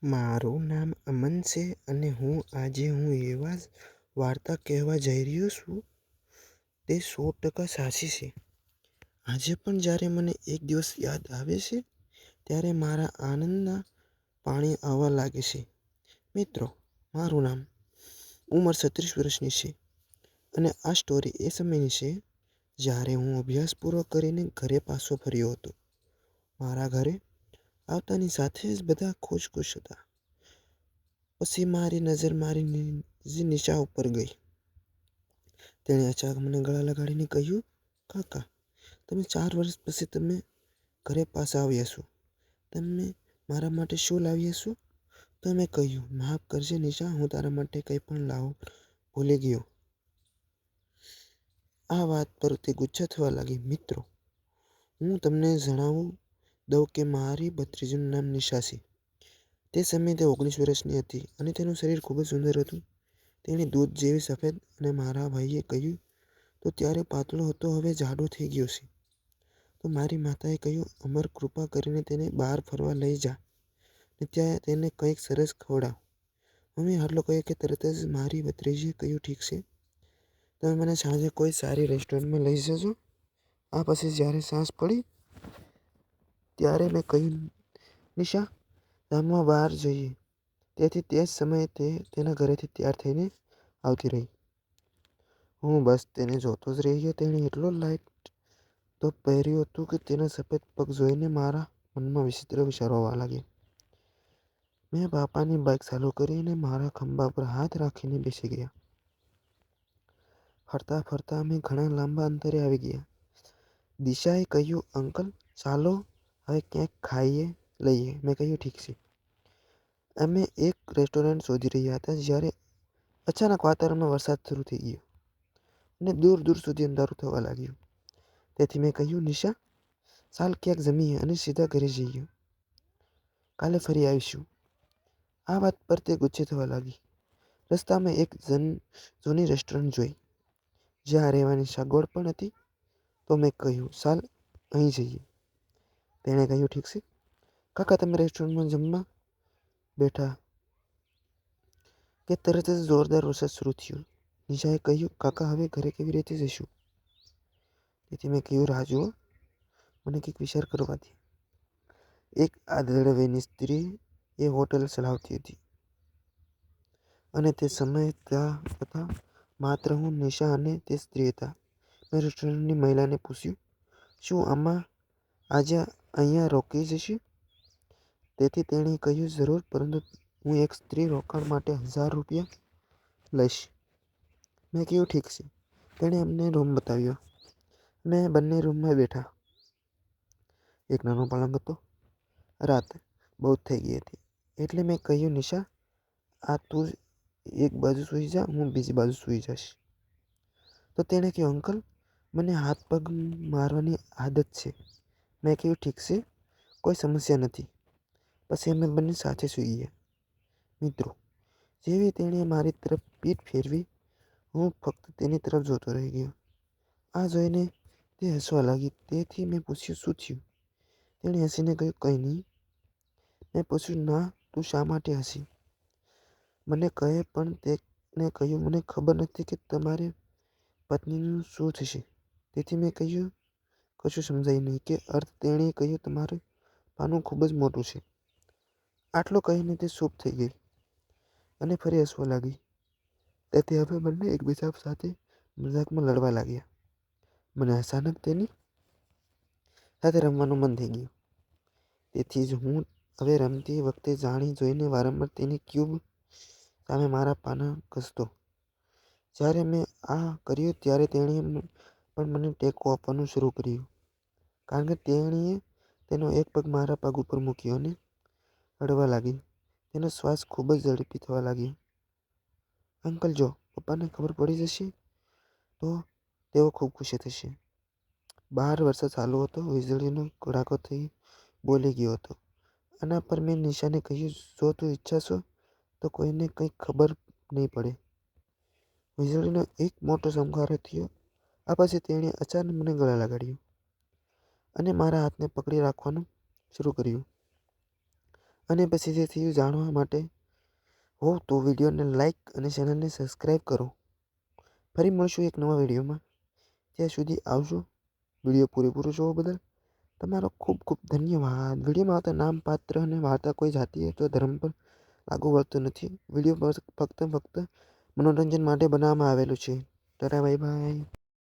મારું નામ અમન છે અને આજે હું એવા વાર્તા કહેવા જઈ રહ્યો છું તે 100% સાચી છે. આજે પણ જ્યારે મને એક દિવસ યાદ આવે છે ત્યારે મારા આનંદના પાણી આવવા લાગે છે. મિત્રો, મારું નામ ઉંમર 36 વર્ષની છે અને આ સ્ટોરી એ સમયની છે જ્યારે હું અભ્યાસ પૂરો કરીને ઘરે પાછો ફર્યો હતો. મારા ઘરે આવતાની સાથે જ બધા ખુશ હતા. પછી મારી નજર નિશા ઉપર ગઈ. તેણે અચાનક મને ગળા લગાડીને કહ્યું, કાકા, તમે 4 વર્ષ પછી તમે ઘરે પાછા આવ્યા છો. તમે મારા માટે શું લાવ્યા છો? તો મેં કહ્યું, માફ કરજે નિશા, હું તારા માટે કંઈ પણ લાવવું ભૂલી ગયો. આ વાત પર તે ગુસ્સે થવા લાગી. મિત્રો, હું તમને જણાવું દઉં કે મારી ભત્રીજીનું નામ નિશા છે. તે સમયે તે 19 વર્ષની હતી અને તેનું શરીર ખૂબ જ સુંદર હતું. તેની દૂધ જેવી સફેદ અને મારા ભાઈએ કહ્યું તો ત્યારે પાતળો હતો, હવે જાડો થઈ ગયો છે. તો મારી માતાએ કહ્યું, અમર, કૃપા કરીને તેને બહાર ફરવા લઈ જા ને ત્યાં તેને કંઈક સરસ ખવડાવ. મમ્મી આટલો કહ્યું કે તરત જ મારી ભત્રીજીએ કહ્યું, ઠીક છે, તમે મને સાંજે કોઈ સારી રેસ્ટોરન્ટમાં લઈ જજો. આ પછી જ્યારે સાંજ પડી ત્યારે મેં કહ્યું, નિશા, રમવા બહાર જઈએ. તેથી તે જ સમયે તે તેના ઘરેથી તૈયાર થઈને આવતી રહી. હું બસ તેને જોતો જ રહી ગયો. તેણે એટલો લાઇટ ટોપ પહેર્યું હતું કે તેના સફેદ પગ જોઈને મારા મનમાં વિચિત્ર વિચારો આવવા લાગ્યા. મેં બાપાની બાઇક ચાલુ કરી અને મારા ખભા પર હાથ રાખીને બેસી ગયા. ફરતા ફરતા અમે ઘણા લાંબા અંતરે આવી ગયા. દિશાએ કહ્યું, અંકલ, ચાલો હવે ક્યાંક ખાઈ લઈએ. મેં કહ્યું, ઠીક છે. અમે એક રેસ્ટોરન્ટ શોધી રહ્યા હતા જ્યારે અચાનક વાતાવરણમાં વરસાદ શરૂ થઈ ગયો અને દૂર દૂર સુધી અંધારું થવા લાગ્યું. તેથી મેં કહ્યું, નિશા, ચાલ ક્યાંક જમીએ અને સીધા ઘરે જઈએ. કાલે ફરી આવીશું. આ વાત પર તે ગુસ્સે થવા લાગી. રસ્તામાં એક જૂની રેસ્ટોરન્ટ જોઈ જ્યાં રહેવાની સગવડ પણ હતી. તો મેં કહ્યું, ચાલ અહીં જઈએ. તેણે કહ્યું, ઠીક છે. કાકા, તમે રેસ્ટોરન્ટમાં જમવા બેઠા કે તરત જ જોરદાર વરસાદ શરૂ થયો. નિશાએ કહ્યું, કાકા, હવે ઘરે કેવી રીતે જઈશું? તેથી મેં કહ્યું, રાહ જુઓ, મને કંઈક વિચાર કરવા દે. એક આધેડ વયની સ્ત્રી એ હોટલ ચલાવતી હતી અને તે સમયે ત્યાં હતા માત્ર હું, નિશા અને તે સ્ત્રી હતા. મેં રેસ્ટોરન્ટની મહિલાને પૂછ્યું, શું અમે આજે અહીંયા રોકાઈ જઈશું? તેથી તેણે કહ્યું, જરૂર, પરંતુ હું એક સ્ત્રી રોકાણ માટે ₹1000 લઈશ. મેં કહ્યું, ઠીક છે. તેણે અમને રૂમ બતાવ્યો. અમે બંને રૂમમાં બેઠા. એક નાનો પલંગ હતો. રાત બહુ થઈ ગઈ હતી એટલે મેં કહ્યું, નિશા, તું એક બાજુ સૂઈ જા, હું બીજી બાજુ સૂઈ જઈશ. તો તેણે કહ્યું, અંકલ, મને હાથ પગ મારવાની આદત છે. મેં કહ્યું, ઠીક છે, કોઈ સમસ્યા નથી. પછી અમે બંને સાથે સૂઈ ગયા. મિત્રો, જેવી તેણે મારી તરફ પીઠ ફેરવી, હું ફક્ત તેની તરફ જોતો રહી ગયો. આ જોઈને તે હસવા લાગી. તેથી મેં પૂછ્યું, શું થયું? તેણે હસીને કહ્યું, કંઈ નહીં. મેં પૂછ્યું, ના, તું શા માટે હસી? મને કહે. પણ તેણે કહ્યું, મને ખબર નથી કે તમારી પત્નીનું શું થશે. તેથી મેં કહ્યું, કશું સમજાયું નહીં કે અર્થ. તેણે કહ્યું, તમારું પાનું ખૂબ જ મોટું છે. આટલું કહીને તે ચૂપ થઈ ગઈ અને ફરી હસવા લાગી. તેથી હવે બંને એકબીજા સાથે મજાકમાં લડવા લાગ્યા. મને અચાનક તેની સાથે રમવાનું મન થઈ ગયું. તેથી જ હું હવે રમતી વખતે જાણી જોઈને વારંવાર તેની ક્યુબ સામે મારા પાના ઘસતો. જ્યારે મેં આ કર્યું ત્યારે તેણે પણ મને ટેકો આપવાનું શરૂ કર્યું, કારણ કે તેણીએ તેનો એક પગ મારા પગ ઉપર મૂક્યો અને રડવા લાગી. તેનો શ્વાસ ખૂબ જ ઝડપી થવા લાગ્યો. અંકલ, જો પપ્પાને ખબર પડી જશે તો તેઓ ખૂબ ગુસ્સે થશે. બહાર વરસાદ ચાલુ હતો. વીજળીનો કડાકો થઈ બોલી ગયો હતો. આના પર મેં નિશાને કહ્યું, જો તું ઈચ્છશો તો કોઈને કંઈ ખબર નહીં પડે. વીજળીનો એક મોટો ચમકારો થયો. આ પછી તેણે અચાનક મને ગળે લગાડ્યો અને મારા હાથને પકડી રાખવાનું શરૂ કર્યું અને પછી તેથી જાણવા માટે હો તો વિડીયોને લાઈક અને ચેનલને સબસ્ક્રાઈબ કરો. ફરી મળશું એક નવા વિડીયોમાં. ત્યાં સુધી આવજો. વિડીયો પૂરેપૂરો જોવા બદલ તમારો ખૂબ ખૂબ ધન્યવાદ. વિડીયોમાં આવતા નામ, પાત્ર અને વાર્તા કોઈ જાતિ અથવા ધર્મ પર લાગુ પડતું નથી. વિડીયો ફક્ત મનોરંજન માટે બનાવવામાં આવેલું છે. Tata bye bye.